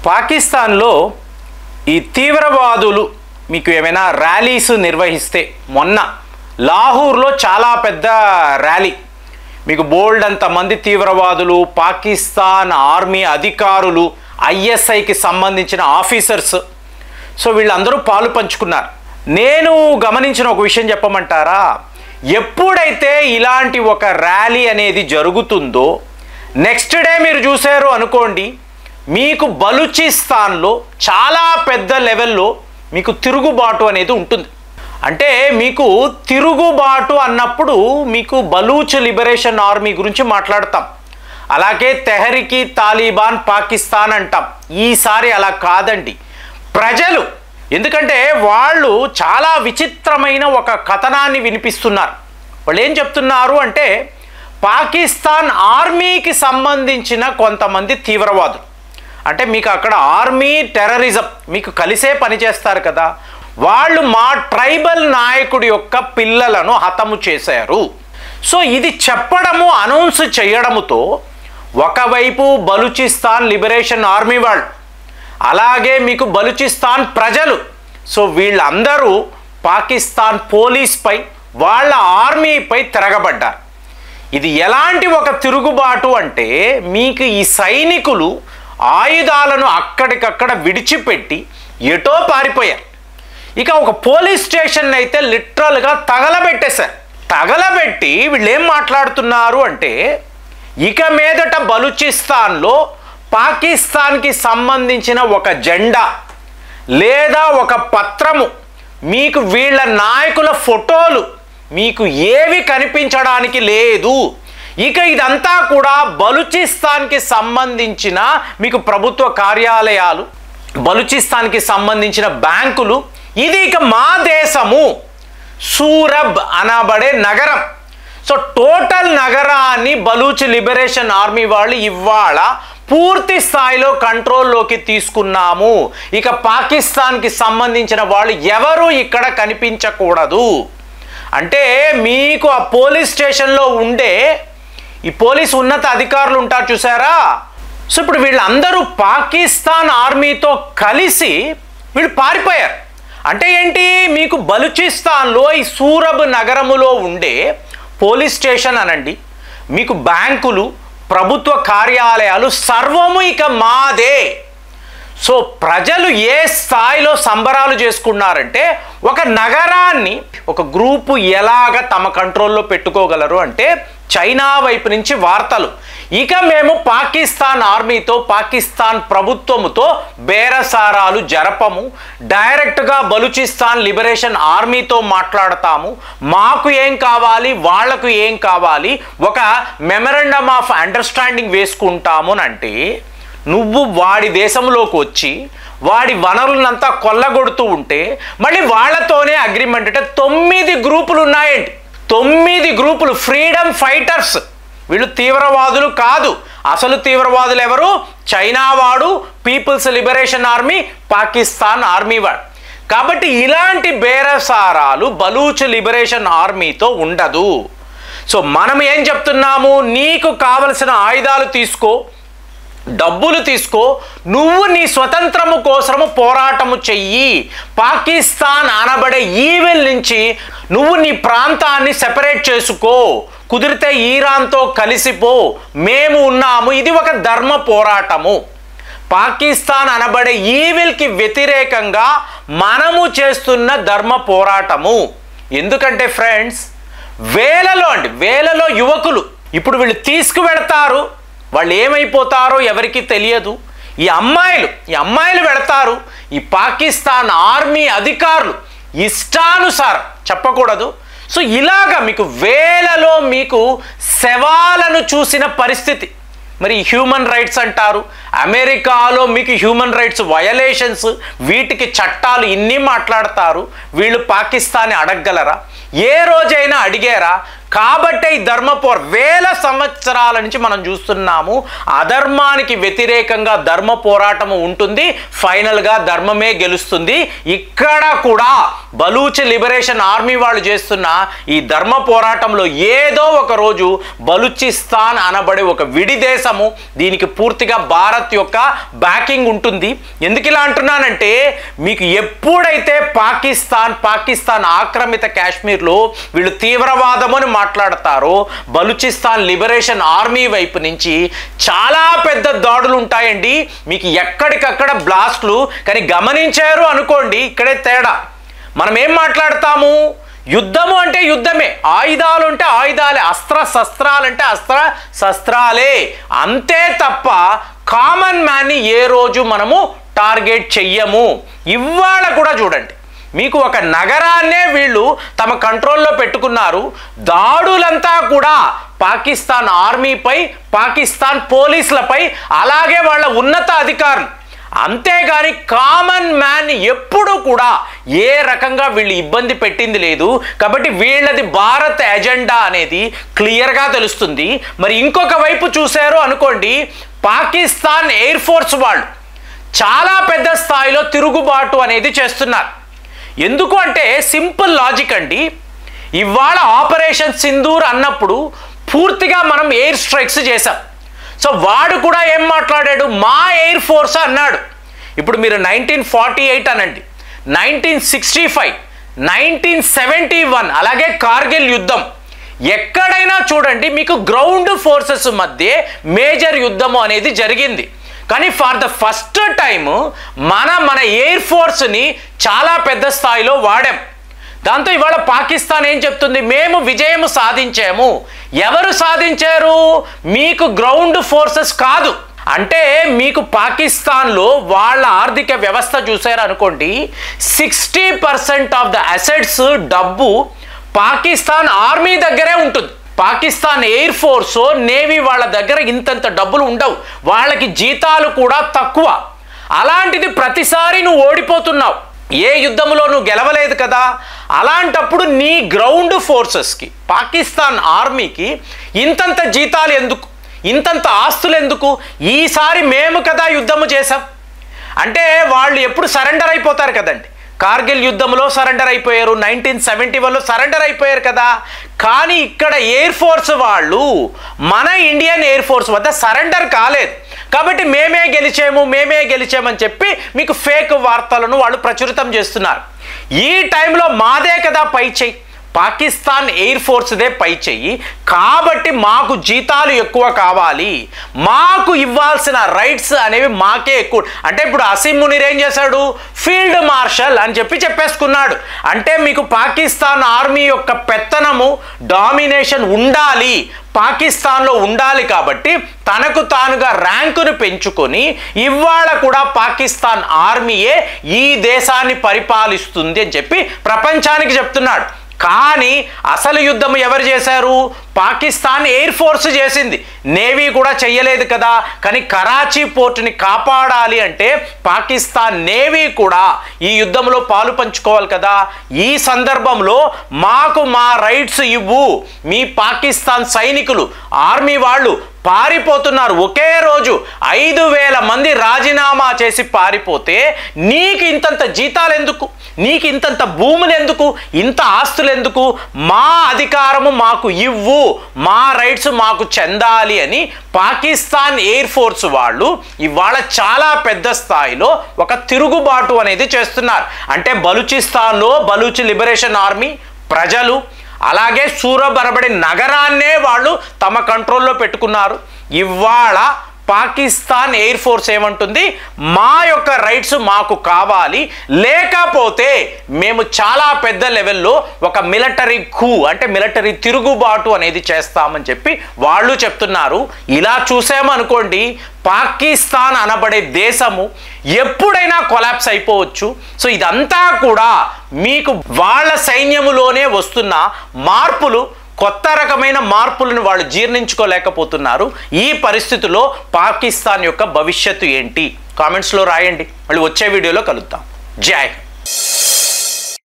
పాకిస్తాన్లో ఈ తీవ్రవాదులు మీకు ఏమైనా ర్యాలీస్ నిర్వహిస్తే మొన్న లాహోర్లో చాలా పెద్ద ర్యాలీ, మీకు బోల్డ్ అంతమంది తీవ్రవాదులు, పాకిస్తాన్ ఆర్మీ అధికారులు, ఐఎస్ఐకి సంబంధించిన ఆఫీసర్స్, సో వీళ్ళందరూ పాలు పంచుకున్నారు. నేను గమనించిన ఒక విషయం చెప్పమంటారా, ఎప్పుడైతే ఇలాంటి ఒక ర్యాలీ అనేది జరుగుతుందో నెక్స్ట్ డే మీరు చూశారు అనుకోండి, మీకు బలూచిస్తాన్లో చాలా పెద్ద లెవెల్లో మీకు తిరుగుబాటు అనేది ఉంటుంది. అంటే మీకు తిరుగుబాటు అన్నప్పుడు మీకు బలూచ్ లిబరేషన్ ఆర్మీ గురించి మాట్లాడతాం, అలాగే తెహ్రీక్ తాలిబాన్ పాకిస్తాన్ అంటాం. ఈసారి అలా కాదండి, ప్రజలు, ఎందుకంటే వాళ్ళు చాలా విచిత్రమైన ఒక కథనాన్ని వినిపిస్తున్నారు. వాళ్ళు ఏం చెప్తున్నారు అంటే పాకిస్తాన్ ఆర్మీకి సంబంధించిన కొంతమంది తీవ్రవాదులు, అంటే మీకు అక్కడ ఆర్మీ టెర్రరిజం మీకు కలిసే పనిచేస్తారు కదా, వాళ్ళు మా ట్రైబల్ నాయకుడి యొక్క పిల్లలను హతము చేశారు. సో ఇది చెప్పడము, అనౌన్స్ చేయడముతో ఒకవైపు బలూచిస్తాన్ లిబరేషన్ ఆర్మీ వాళ్ళు, అలాగే మీకు బలూచిస్తాన్ ప్రజలు, సో వీళ్ళందరూ పాకిస్తాన్ పోలీస్పై, వాళ్ళ ఆర్మీపై తిరగబడ్డారు. ఇది ఎలాంటి ఒక తిరుగుబాటు అంటే మీకు ఈ సైనికులు ఆయుధాలను అక్కడికక్కడ విడిచిపెట్టి ఎటో పారిపోయారు. ఇక ఒక పోలీస్ స్టేషన్ అయితే లిటరల్గా తగలబెట్టేశారు. తగలబెట్టి వీళ్ళు ఏం మాట్లాడుతున్నారు అంటే ఇక మీదట బలూచిస్తాన్లో పాకిస్తాన్కి సంబంధించిన ఒక జెండా లేదా ఒక పత్రము, మీకు వీళ్ళ నాయకుల ఫోటోలు మీకు ఏవి కనిపించడానికి లేదు. ఇక ఇదంతా కూడా బలూచిస్తాన్కి సంబంధించిన మీకు ప్రభుత్వ కార్యాలయాలు, బలూచిస్తాన్కి సంబంధించిన బ్యాంకులు, ఇది ఇక మా దేశము, సూరబ్ అనబడే నగరం. సో టోటల్ నగరాన్ని బలూచ్ లిబరేషన్ ఆర్మీ వాళ్ళు ఇవాళ పూర్తి స్థాయిలో కంట్రోల్లోకి తీసుకున్నాము. ఇక పాకిస్తాన్కి సంబంధించిన వాళ్ళు ఎవరు ఇక్కడ కనిపించకూడదు అంటే మీకు ఆ పోలీస్ స్టేషన్లో ఉండే ఈ పోలీస్ ఉన్నత అధికారులు ఉంటారు చూసారా, సో ఇప్పుడు వీళ్ళందరూ పాకిస్తాన్ ఆర్మీతో కలిసి వీళ్ళు పారిపోయారు. అంటే ఏంటి, మీకు బలూచిస్తాన్లో ఈ సూరబ్ నగరములో ఉండే పోలీస్ స్టేషన్ అనండి, మీకు బ్యాంకులు, ప్రభుత్వ కార్యాలయాలు సర్వము ఇక మాదే. సో ప్రజలు ఏ స్థాయిలో సంబరాలు చేసుకున్నారంటే ఒక నగరాన్ని ఒక గ్రూపు ఎలాగ తమ కంట్రోల్లో పెట్టుకోగలరు అంటే చైనా వైపు నుంచి వార్తలు, ఇక మేము పాకిస్తాన్ ఆర్మీతో, పాకిస్తాన్ ప్రభుత్వముతో బేరసారాలు జరపము, డైరెక్ట్గా బలూచిస్తాన్ లిబరేషన్ ఆర్మీతో మాట్లాడతాము, మాకు ఏం కావాలి వాళ్లకు ఏం కావాలి, ఒక మెమరాండమ్ ఆఫ్ అండర్స్టాండింగ్ వేసుకుంటాము అంటే నువ్వు వాడి దేశంలోకి వచ్చి వాడి వనరులంతా కొల్లగొడుతూ ఉంటే మళ్ళీ వాళ్ళతోనే అగ్రిమెంట్. అంటే 9 గ్రూపులు ఉన్నాయండి, 9 గ్రూపులు ఫ్రీడమ్ ఫైటర్స్. వీళ్ళు తీవ్రవాదులు కాదు, అసలు తీవ్రవాదులు ఎవరు, చైనా వాడు, People's Liberation Army, Pakistan army వాడు. కాబట్టి ఇలాంటి బేరసారాలు బలూచ్ లిబరేషన్ ఆర్మీతో ఉండదు. సో మనం ఏం చెప్తున్నాము, నీకు కావలసిన ఆయుధాలు తీసుకో, డబ్బులు తీసుకో, నువ్వు నీ స్వతంత్రము కోసము పోరాటము చెయ్యి, పాకిస్తాన్ అనబడే ఈవిల్ నుంచి నువ్వు నీ ప్రాంతాన్ని సెపరేట్ చేసుకో, కుదిరితే ఈరాన్తో కలిసిపో, మేము ఉన్నాము. ఇది ఒక ధర్మ పోరాటము. పాకిస్తాన్ అనబడే ఈవిల్కి వ్యతిరేకంగా మనము చేస్తున్న ధర్మ పోరాటము. ఎందుకంటే ఫ్రెండ్స్, వేలలో యువకులు ఇప్పుడు వీళ్ళు తీసుకువెళతారు, వాళ్ళు ఏమైపోతారో ఎవరికి తెలియదు. ఈ అమ్మాయిలు వెళతారు, ఈ పాకిస్తాన్ ఆర్మీ అధికారులు ఇష్టానుసారం, చెప్పకూడదు. సో ఇలాగా మీకు వేలలో మీకు శవాలను చూసిన పరిస్థితి. మరి హ్యూమన్ రైట్స్ అంటారు, అమెరికాలో మీకు హ్యూమన్ రైట్స్ వయలేషన్స్, వీటికి చట్టాలు ఇన్ని మాట్లాడతారు. వీళ్ళు పాకిస్తాన్ని అడగగలరా? ఏ రోజైనా అడిగారా? కాబట్టే ఈ వేల సంవత్సరాల నుంచి మనం చూస్తున్నాము, అధర్మానికి వ్యతిరేకంగా ధర్మ పోరాటము ఉంటుంది, ఫైనల్గా ధర్మమే గెలుస్తుంది. ఇక్కడ కూడా బలూచ్ లిబరేషన్ ఆర్మీ వాళ్ళు చేస్తున్న ఈ ధర్మ పోరాటంలో ఏదో ఒక రోజు బలూచిస్తాన్ అనబడే ఒక విడి దేశము, దీనికి పూర్తిగా భారత్ యొక్క బ్యాకింగ్ ఉంటుంది. ఎందుకు ఇలా అంటున్నానంటే, మీకు ఎప్పుడైతే పాకిస్తాన్ ఆక్రమిత కాశ్మీర్లో వీళ్ళు తీవ్రవాదం అని మాట్లాడతారో, బలూచిస్తాన్ లిబరేషన్ ఆర్మీ వైపు నుంచి చాలా పెద్ద దాడులు ఉంటాయండి. మీకు ఎక్కడికక్కడ బ్లాస్ట్లు. కానీ గమనించారు అనుకోండి, ఇక్కడే తేడా. మనం ఏం మాట్లాడతాము, యుద్ధము అంటే యుద్ధమే, ఆయుధాలు అంటే ఆయుధాలే, అస్త్ర శస్త్రాలంటే అస్త్ర శస్త్రాలే, అంతే తప్ప కామన్ మ్యాన్ని ఏ రోజు మనము టార్గెట్ చెయ్యము. ఇవాళ కూడా చూడండి, మీకు ఒక నగరాన్నే వీళ్ళు తమ కంట్రోల్లో పెట్టుకున్నారు. దాడులంతా కూడా పాకిస్తాన్ ఆర్మీపై, పాకిస్తాన్ పోలీసులపై, అలాగే వాళ్ళ ఉన్నత అధికారులు. అంతేగాని కామన్ మ్యాన్ ఎప్పుడు కూడా ఏ రకంగా వీళ్ళు ఇబ్బంది పెట్టింది లేదు. కాబట్టి వీళ్ళది భారత్ ఎజెండా అనేది క్లియర్గా తెలుస్తుంది. మరి ఇంకొక వైపు చూశారు అనుకోండి, పాకిస్తాన్ ఎయిర్ ఫోర్స్ వాళ్ళు చాలా పెద్ద స్థాయిలో తిరుగుబాటు అనేది చేస్తున్నారు. ఎందుకు అంటే సింపుల్ లాజిక్ అండి. ఇవాళ ఆపరేషన్ సింధూర్ అన్నప్పుడు పూర్తిగా మనం ఎయిర్ స్ట్రైక్స్ చేశాం. సో వాడు కూడా ఏం మాట్లాడాడు, మా ఎయిర్ ఫోర్స్ అన్నాడు. ఇప్పుడు మీరు 1948 అనండి, 1965, 1971, అలాగే కార్గిల్ యుద్ధం, ఎక్కడైనా చూడండి మీకు గ్రౌండ్ ఫోర్సెస్ మధ్య మేజర్ యుద్ధము అనేది జరిగింది. కానీ ఫర్ ద ఫస్ట్ టైం మన ఎయిర్ ఫోర్స్ని చాలా పెద్ద స్థాయిలో వాడాం. దాంతో ఇవాళ పాకిస్తాన్ ఏం చెప్తుంది, మేము విజయం సాధించాము. ఎవరు సాధించారు, మీకు గ్రౌండ్ ఫోర్సెస్ కాదు. అంటే మీకు పాకిస్తాన్లో వాళ్ళ ఆర్థిక వ్యవస్థ చూసారు అనుకోండి, 60% ఆఫ్ ద అసెట్స్, డబ్బు పాకిస్తాన్ ఆర్మీ దగ్గరే ఉంటుంది. పాకిస్తాన్ ఎయిర్ ఫోర్స్, నేవీ వాళ్ళ దగ్గర ఇంతంత డబ్బులు ఉండవు, వాళ్ళకి జీతాలు కూడా తక్కువ. అలాంటిది ప్రతిసారి నువ్వు ఓడిపోతున్నావు, ఏ యుద్ధంలో నువ్వు గెలవలేదు కదా. అలాంటప్పుడు నీ గ్రౌండ్ ఫోర్సెస్కి, పాకిస్తాన్ ఆర్మీకి ఇంతంత జీతాలు ఎందుకు, ఇంతంత ఆస్తులు ఎందుకు? ఈసారి మేము కదా యుద్ధము చేసాం అంటే వాళ్ళు ఎప్పుడు సరెండర్ అయిపోతారు కదండి. కార్గిల్ యుద్ధంలో సరెండర్ అయిపోయారు, 1971లో సరెండర్ అయిపోయారు కదా. కానీ ఇక్కడ ఎయిర్ ఫోర్స్ వాళ్ళు మన ఇండియన్ ఎయిర్ ఫోర్స్ వద్ద సరెండర్ కాలేదు. కాబట్టి మేమే గెలిచామని చెప్పి మీకు ఫేక్ వార్తలను వాళ్ళు ప్రచురితం చేస్తున్నారు. ఈ టైంలో మాదే కదా పై చెయ్యి, పాకిస్తాన్ ఎయిర్ ఫోర్స్దే పై చెయ్యి. కాబట్టి మాకు జీతాలు ఎక్కువ కావాలి, మాకు ఇవ్వాల్సిన రైట్స్ అనేవి మాకే ఎక్కువ. అంటే ఇప్పుడు అసీం మునీర్ ఏం చేశాడు, ఫీల్డ్ మార్షల్ అని చెప్పేసుకున్నాడు. అంటే మీకు పాకిస్తాన్ ఆర్మీ యొక్క పెత్తనము, డామినేషన్ ఉండాలి, పాకిస్తాన్లో ఉండాలి. కాబట్టి తనకు తానుగా ర్యాంకును పెంచుకొని ఇవాళ కూడా పాకిస్తాన్ ఆర్మీయే ఈ దేశాన్ని పరిపాలిస్తుంది అని చెప్పి ప్రపంచానికి చెప్తున్నాడు. కానీ అసలు యుద్ధం ఎవరు చేశారు, పాకిస్తాన్ ఎయిర్ ఫోర్స్ చేసింది, నేవీ కూడా చెయ్యలేదు కదా. కానీ కరాచీ పోర్టుని కాపాడాలి అంటే పాకిస్తాన్ నేవీ కూడా ఈ యుద్ధంలో పాలు పంచుకోవాలి కదా. ఈ సందర్భంలో మాకు మా రైట్స్ ఇవ్వు, మీ పాకిస్తాన్ సైనికులు, ఆర్మీ వాళ్ళు పారిపోతున్నారు. ఒకే రోజు 5,000 మంది రాజీనామా చేసి పారిపోతే నీకు ఇంతంత జీతాలు ఎందుకు, నీకు ఇంతంత భూములు ఎందుకు, ఇంత ఆస్తులు ఎందుకు? మా అధికారము మాకు ఇవ్వు, మా రైట్స్ మాకు చెందాలి అని పాకిస్తాన్ ఎయిర్ ఫోర్స్ వాళ్ళు ఇవాళ చాలా పెద్ద స్థాయిలో ఒక తిరుగుబాటు అనేది చేస్తున్నారు. అంటే బలూచిస్తాన్లో బలూచ్ లిబరేషన్ ఆర్మీ ప్రజలు, అలాగే సూరబ్ అనబడే నగరాన్నే వాళ్ళు తమ కంట్రోల్లో పెట్టుకున్నారు. ఇవాళ పాకిస్తాన్ ఎయిర్ ఫోర్స్ ఏమంటుంది, మా యొక్క రైట్స్ మాకు కావాలి, లేకపోతే మేము చాలా పెద్ద లెవెల్లో ఒక మిలిటరీ కూ అంటే మిలిటరీ తిరుగుబాటు అనేది చేస్తామని చెప్పి వాళ్ళు చెప్తున్నారు. ఇలా చూసామనుకోండి, పాకిస్తాన్ అనబడే దేశము ఎప్పుడైనా కొలాప్స్ అయిపోవచ్చు. సో ఇదంతా కూడా మీకు వాళ్ళ సైన్యములోనే వస్తున్న మార్పులు, కొత్త రకమైన మార్పులను వాళ్ళు జీర్ణించుకోలేకపోతున్నారు. ఈ పరిస్థితుల్లో పాకిస్తాన్ యొక్క భవిష్యత్తు ఏంటి, కామెంట్స్లో రాయండి. మళ్ళీ వచ్చే వీడియోలో కలుద్దాం. జై హింద్.